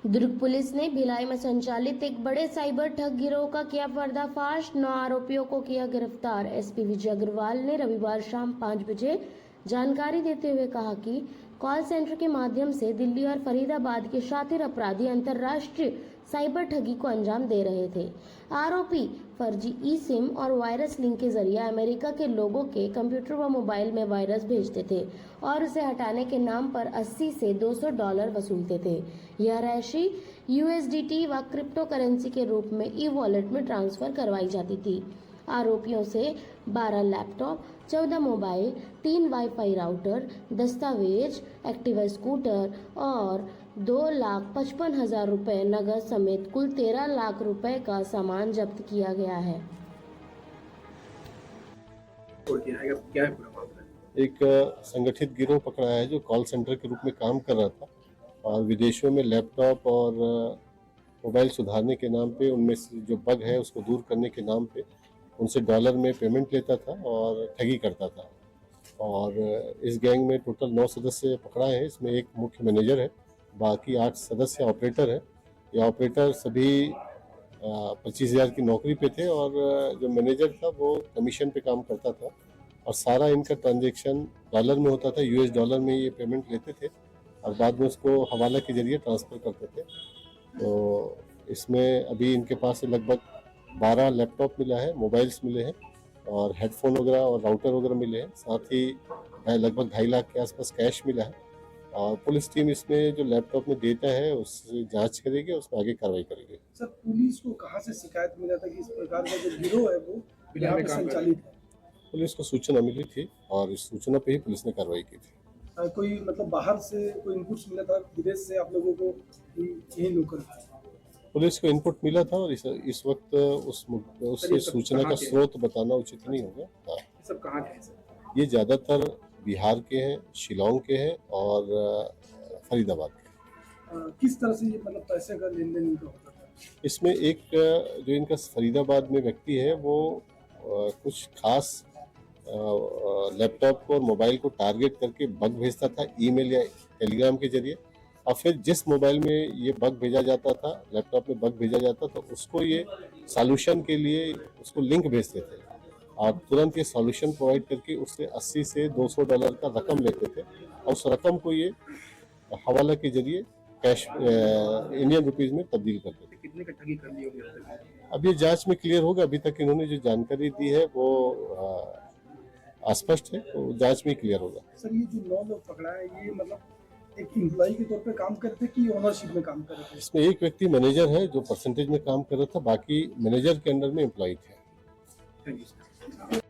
दुर्ग police ने भिलाई में संचालित एक बड़े साइबर ठग गिरोह का किया पर्दाफाश। 9 आरोपियों को किया गिरफ्तार। एसपी विजय अग्रवाल ने रविवार शाम 5 बजे जानकारी देते हुए कहा कि कॉल सेंटर के माध्यम से दिल्ली और फरीदाबाद के शातिर अपराधी अंतर्राष्ट्रीय साइबर ठगी को अंजाम दे रहे थे। आरोपी फर्जी ई सिम और वायरस लिंक के जरिए अमेरिका के लोगों के कंप्यूटर व मोबाइल में वायरस भेजते थे और उसे हटाने के नाम पर 80 से $200 वसूलते थे। यह राशि USDT व क्रिप्टो करेंसी के रूप में ई वॉलेट में ट्रांसफर करवाई जाती थी। आरोपियों से 12 लैपटॉप, 14 मोबाइल, 3 वाईफाई राउटर, दस्तावेज, एक्टिवा स्कूटर और 2,55,000 रुपए नगद समेत कुल 13 लाख रुपए का सामान जब्त किया गया है। क्या है पूरा मामला? एक संगठित गिरोह पकड़ा है जो कॉल सेंटर के रूप में काम कर रहा था और विदेशों में लैपटॉप और मोबाइल सुधारने के नाम पे उनमें से जो बग है उसको दूर करने के नाम पे उनसे डॉलर में पेमेंट लेता था और ठगी करता था। और इस गैंग में टोटल 9 सदस्य पकड़ा है। इसमें एक मुख्य मैनेजर है, बाकी 8 सदस्य ऑपरेटर है। ये ऑपरेटर सभी 25,000 की नौकरी पे थे और जो मैनेजर था वो कमीशन पे काम करता था और सारा इनका ट्रांजैक्शन डॉलर में होता था। US डॉलर में ये पेमेंट लेते थे और बाद में उसको हवाला के जरिए ट्रांसफ़र करते थे। तो इसमें अभी इनके पास से लगभग 12 लैपटॉप मिला है, मोबाइल्स मिले हैं और हेडफोन वगैरह और राउटर वगैरह मिले हैं। साथ ही लगभग 2.5 लाख के आसपास कैश मिला है और पुलिस टीम इसमें जो लैपटॉप में डेटा है उससे जांच करेगी, उसमें आगे कार्रवाई करेगी। सर, पुलिस को कहां से शिकायत मिला था कि इस प्रकार का जो गिरोह है वो बिहार में संचालित है? पुलिस को सूचना मिली थी और इस सूचना पे ही पुलिस ने कार्रवाई की थी। कोई मतलब बाहर से कोई इनपुट्स मिला था विदेश से आप लोगों को, यही लोकल? पुलिस को इनपुट मिला था और इस वक्त उस सूचना का स्रोत बताना उचित नहीं होगा। सब कहाँ के हैं सर? ये ज्यादातर बिहार के हैं, शिलोंग के हैं और फरीदाबाद के। किस तरह से ये मतलब पैसे का लेन देन इनका होता था? इसमें एक जो इनका फरीदाबाद में व्यक्ति है वो कुछ खास लैपटॉप को और मोबाइल को टारगेट करके बग भेजता था ईमेल या टेलीग्राम के जरिए और फिर जिस मोबाइल में ये बग भेजा जाता था, लैपटॉप में बग भेजा जाता था, उसको ये सॉल्यूशन के लिए उसको लिंक भेजते थे और तुरंत ये सॉल्यूशन प्रोवाइड करके उससे 80 से $200 का रकम लेते थे और उस रकम को ये हवाला के जरिए कैश इंडियन रुपीज में तब्दील करते थे। कितने का ठगी कर ली होगी? अब ये जांच में क्लियर होगा। अभी तक इन्होंने जो जानकारी दी है वो अस्पष्ट है, तो जांच में क्लियर होगा। सर, ये जो 9 लोग पकड़ा है ये मतलब एक एम्प्लॉय के तौर पे काम कर रहे थे कि ओनरशिप में काम कर रहे थे? इसमें एक व्यक्ति मैनेजर है जो परसेंटेज में काम कर रहा था, बाकी मैनेजर के अंडर में एम्प्लॉय थे। Thank you sir.